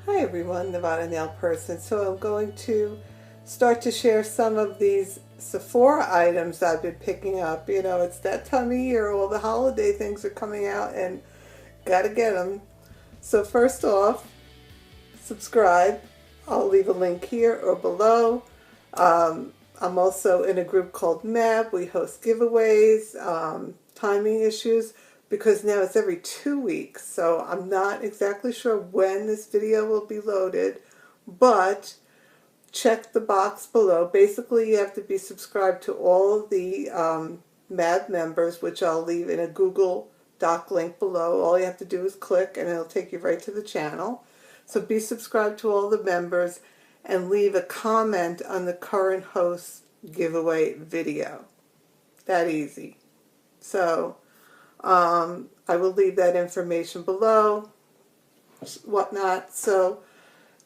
Hi everyone, Nevada Nail Person. So I'm going to start to share some of these Sephora items I've been picking up. You know, it's that time of year, all the holiday things are coming out and gotta get them. So first off, subscribe. I'll leave a link here or below. I'm also in a group called MAB. We host giveaways, timing issues, because now it's every 2 weeks. So I'm not exactly sure when this video will be loaded, but check the box below. Basically, you have to be subscribed to all of the MAB members, which I'll leave in a Google Doc link below. All you have to do is click and it'll take you right to the channel. So be subscribed to all the members and leave a comment on the current host giveaway video. That easy. So I will leave that information below, whatnot. So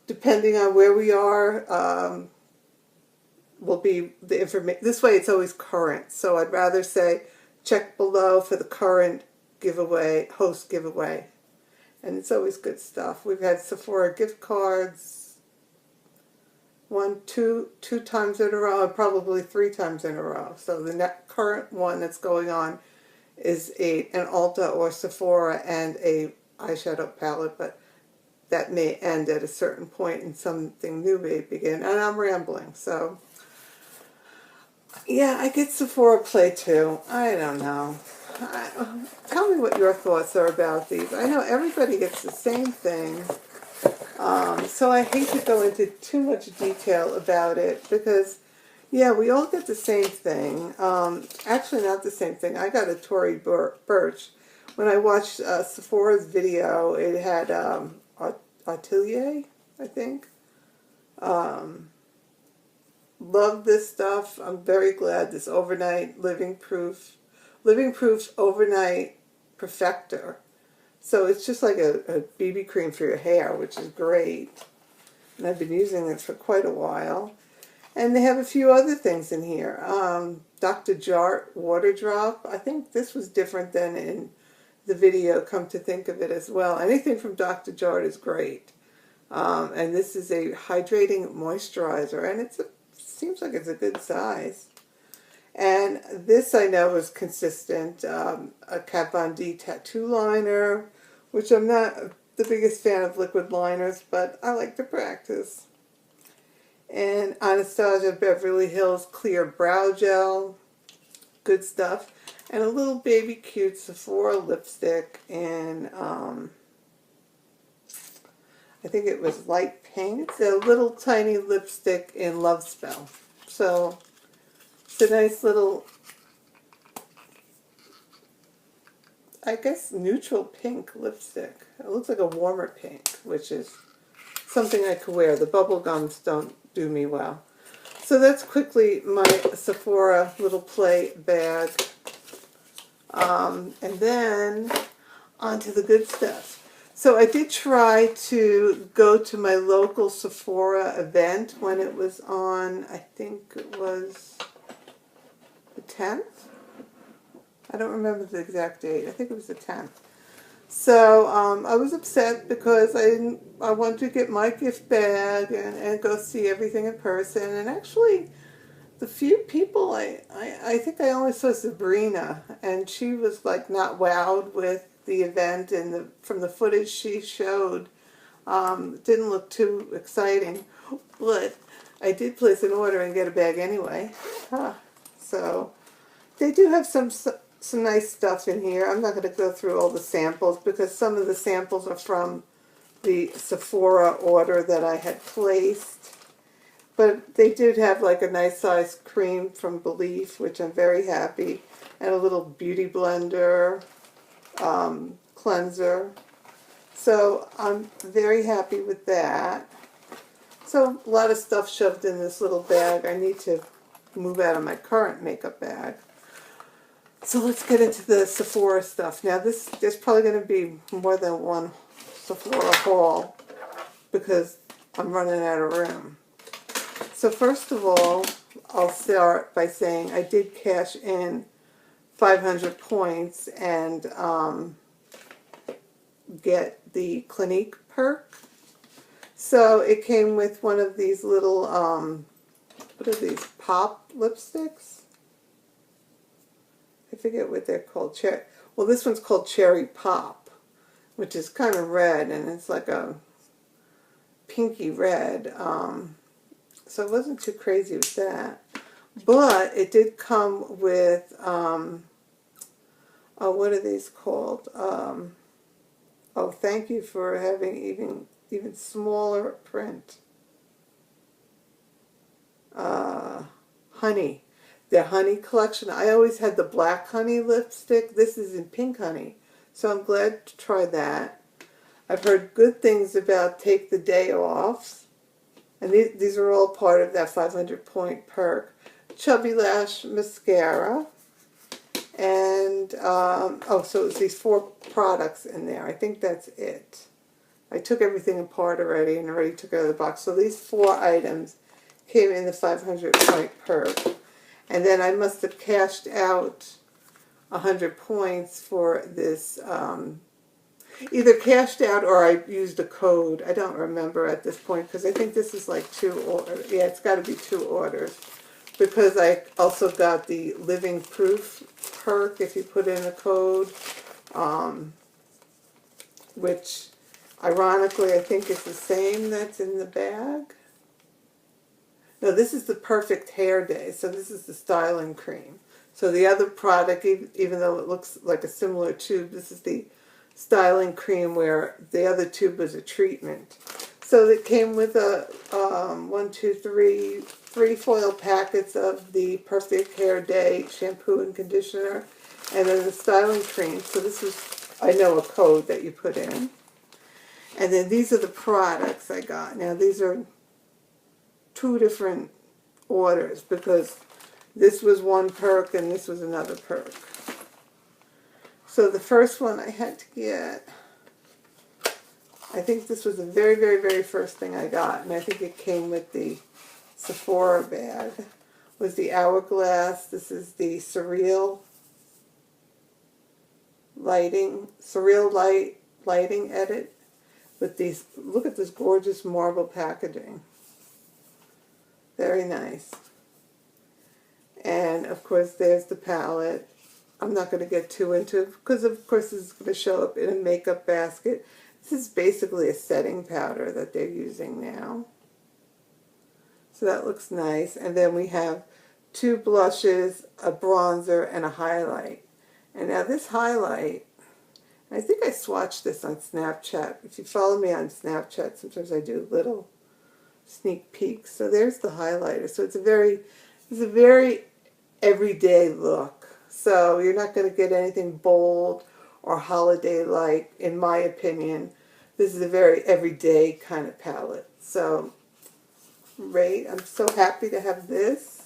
depending on where we are, will be the information. This way it's always current. So I'd rather say check below for the current giveaway, host giveaway. And it's always good stuff. We've had Sephora gift cards two times in a row, probably 3 times in a row. So the current one that's going on is an Ulta or Sephora and a eyeshadow palette, but that may end at a certain point and something new may begin. And I'm rambling, so yeah, I get Sephora play too. I don't know. Tell me what your thoughts are about these. I know everybody gets the same thing, so I hate to go into too much detail about it because, yeah, we all get the same thing. Actually, not the same thing. I got a Tory Burch. When I watched Sephora's video, it had Atelier, I think. Love this stuff. I'm very glad this overnight living proof overnight perfector. So it's just like a BB cream for your hair, which is great. And I've been using it for quite a while. And they have a few other things in here. Dr. Jart Water Drop. I think this was different than in the video, come to think of it as well. Anything from Dr. Jart is great. And this is a hydrating moisturizer, and it seems like it's a good size. And this I know is consistent, a Kat Von D tattoo liner, which I'm not the biggest fan of liquid liners, but I like to practice. And Anastasia Beverly Hills Clear Brow Gel, good stuff. And a little baby cute Sephora lipstick in, I think it was light pink. It's a little tiny lipstick in Love Spell. So it's a nice little, I guess, neutral pink lipstick. It looks like a warmer pink, which is something I could wear. The bubble gums don't do me well. So that's quickly my Sephora little play bag. And then onto the good stuff. So I did try to go to my local Sephora event when it was on, I think it was the 10th? I don't remember the exact date. I think it was the 10th. So I was upset because I wanted to get my gift bag and go see everything in person. And actually, the few people, I think I only saw Sabrina, and she was like not wowed with the event, and from the footage she showed, it didn't look too exciting. But I did place an order and get a bag anyway. So they do have some nice stuff in here. I'm not going to go through all the samples because some of the samples are from the Sephora order that I had placed. But they did have like a nice size cream from Belief, which I'm very happy, and a little beauty blender, cleanser. So I'm very happy with that. So a lot of stuff shoved in this little bag. I need to move out of my current makeup bag. So let's get into the Sephora stuff. Now there's probably going to be more than one Sephora haul because I'm running out of room. So first of all, I'll start by saying I did cash in 500 points and get the Clinique perk. So it came with one of these little, what are these, pop lipsticks? I forget what they're called. Well, this one's called Cherry Pop, which is kind of red, and it's like a pinky red. So it wasn't too crazy with that. But it did come with, oh, what are these called? Oh, thank you for having even smaller print. Honey. Their honey collection. I always had the black honey lipstick. This is in pink honey. So I'm glad to try that. I've heard good things about Take the Day Offs. And these are all part of that 500-point perk. Chubby Lash Mascara. And, oh, so it's these 4 products in there. I think that's it. I took everything apart already and already took it out of the box. So these 4 items came in the 500-point perk. And then I must have cashed out 100 points for this, either cashed out or I used a code. I don't remember at this point because I think this is like 2 orders. Yeah, it's got to be 2 orders. Because I also got the Living Proof perk if you put in a code, which ironically I think is the same that's in the bag. No, this is the Perfect Hair Day, so this is the styling cream. So the other product, even though it looks like a similar tube, this is the styling cream where the other tube was a treatment. So it came with a 3 foil packets of the Perfect Hair Day shampoo and conditioner, and then the styling cream. So this is, I know, a code that you put in. And then these are the products I got. Now these are 2 different orders because this was one perk and this was another perk. So the first one I had to get, I think this was the very, very, very first thing I got, and I think it came with the Sephora bag, was the Hourglass. This is the Surreal Lighting Edit with these, look at this gorgeous marble packaging. Very nice. And of course there's the palette. I'm not going to get too into it because of course this is going to show up in a makeup basket. This is basically a setting powder that they're using now. So that looks nice. And then we have 2 blushes, a bronzer, and a highlight. And now this highlight, I think I swatched this on Snapchat. If you follow me on Snapchat, sometimes I do little sneak peeks. So there's the highlighter. So it's a very everyday look. So you're not going to get anything bold or holiday-like, in my opinion. This is a very everyday kind of palette. So great. I'm so happy to have this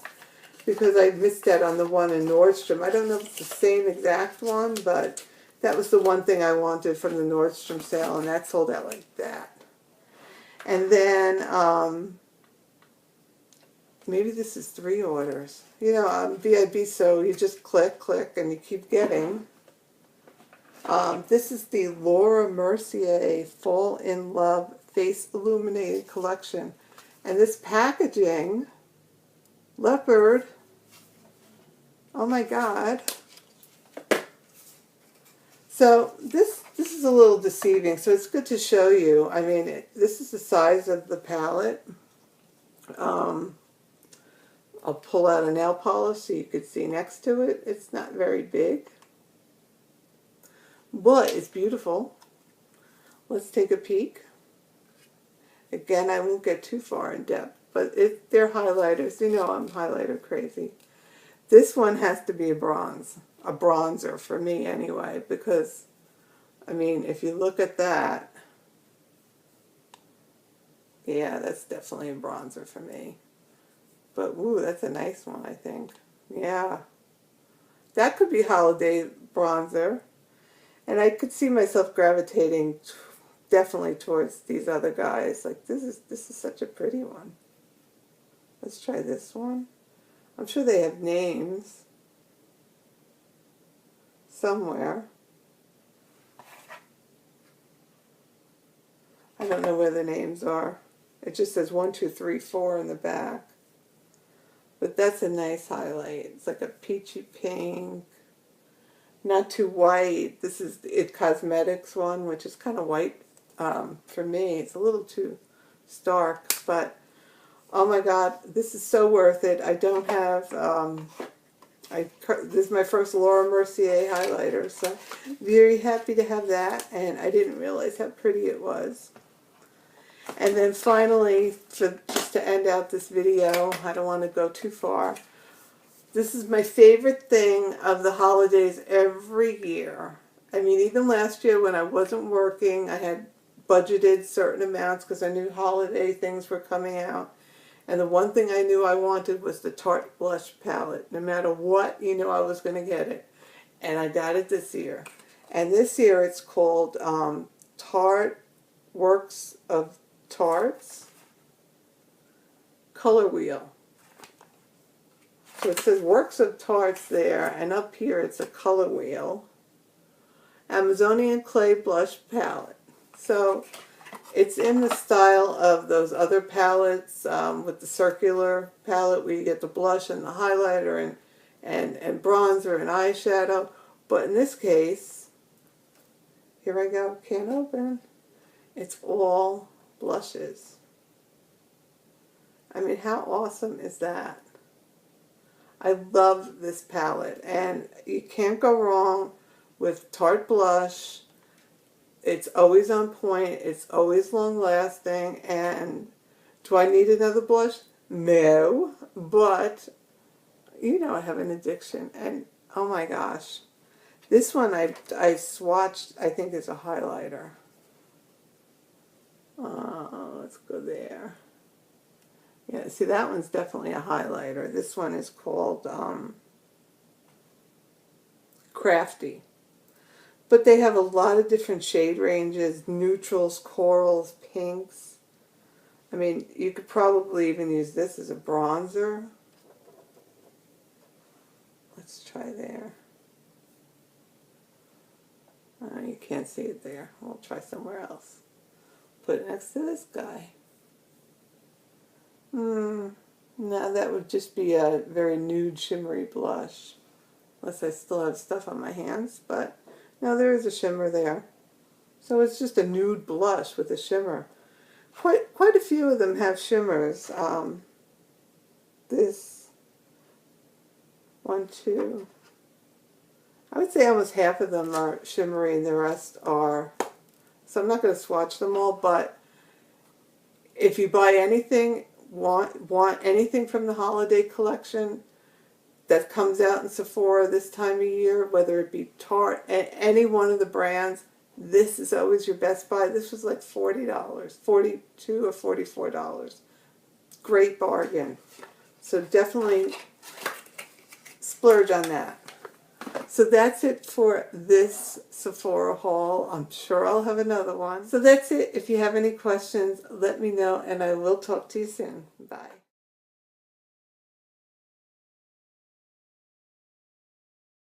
because I missed out on the one in Nordstrom. I don't know if it's the same exact one, but that was the one thing I wanted from the Nordstrom sale, and that sold out like that. And then maybe this is 3 orders. You know, VIB, so you just click, and you keep getting. This is the Laura Mercier Fall in Love Face Illuminated Collection. And this packaging, leopard, oh my god. So this is a little deceiving, so it's good to show you. I mean, this is the size of the palette. I'll pull out a nail polish so you could see next to it. It's not very big, but it's beautiful. Let's take a peek. Again, I won't get too far in depth, but they're highlighters. You know I'm highlighter crazy. This one has to be a bronzer for me anyway, because, I mean, if you look at that, yeah, that's definitely a bronzer for me. But, ooh, that's a nice one, I think. Yeah. That could be holiday bronzer. And I could see myself gravitating definitely towards these other guys. Like, this is such a pretty one. Let's try this one. I'm sure they have names somewhere. I don't know where the names are. It just says 1, 2, 3, 4 in the back. But that's a nice highlight. It's like a peachy pink. Not too white. This is the It Cosmetics one, which is kind of white for me. It's a little too stark, but oh my god, this is so worth it. I don't have, this is my first Laura Mercier highlighter, so very happy to have that, and I didn't realize how pretty it was. And then finally, just to end out this video, I don't want to go too far, this is my favorite thing of the holidays every year. I mean, even last year when I wasn't working, I had budgeted certain amounts because I knew holiday things were coming out. And the one thing I knew I wanted was the Tarte blush palette. No matter what, you know I was going to get it. And I got it this year. And this year it's called Tarte Works of Tartes Color Wheel. So it says Works of Tartes there, and up here it's a color wheel. Amazonian Clay Blush Palette. So it's in the style of those other palettes with the circular palette where you get the blush and the highlighter and bronzer and eyeshadow. But in this case, here I go, can't open. It's all blushes. I mean, how awesome is that? I love this palette, and you can't go wrong with Tarte blush. It's always on point, it's always long lasting, and do I need another blush? No, but you know I have an addiction, and oh my gosh. This one I swatched, I think is a highlighter. Let's go there. Yeah, see, that one's definitely a highlighter. This one is called Crafty. But they have a lot of different shade ranges, neutrals, corals, pinks. I mean, you could probably even use this as a bronzer. Let's try there. You can't see it there. We'll try somewhere else. Put it next to this guy. No, that would just be a very nude, shimmery blush. Unless I still have stuff on my hands, but no, there is a shimmer there. So it's just a nude blush with a shimmer. Quite a few of them have shimmers. This 1, 2. I would say almost half of them are shimmery and the rest are. So I'm not going to swatch them all, but if you buy anything, want anything from the holiday collection that comes out in Sephora this time of year, whether it be Tarte, any one of the brands, this is always your best buy. This was like $40, $42 or $44. Great bargain. So definitely splurge on that. So that's it for this Sephora haul. I'm sure I'll have another one. So that's it. If you have any questions, let me know, and I will talk to you soon. Bye.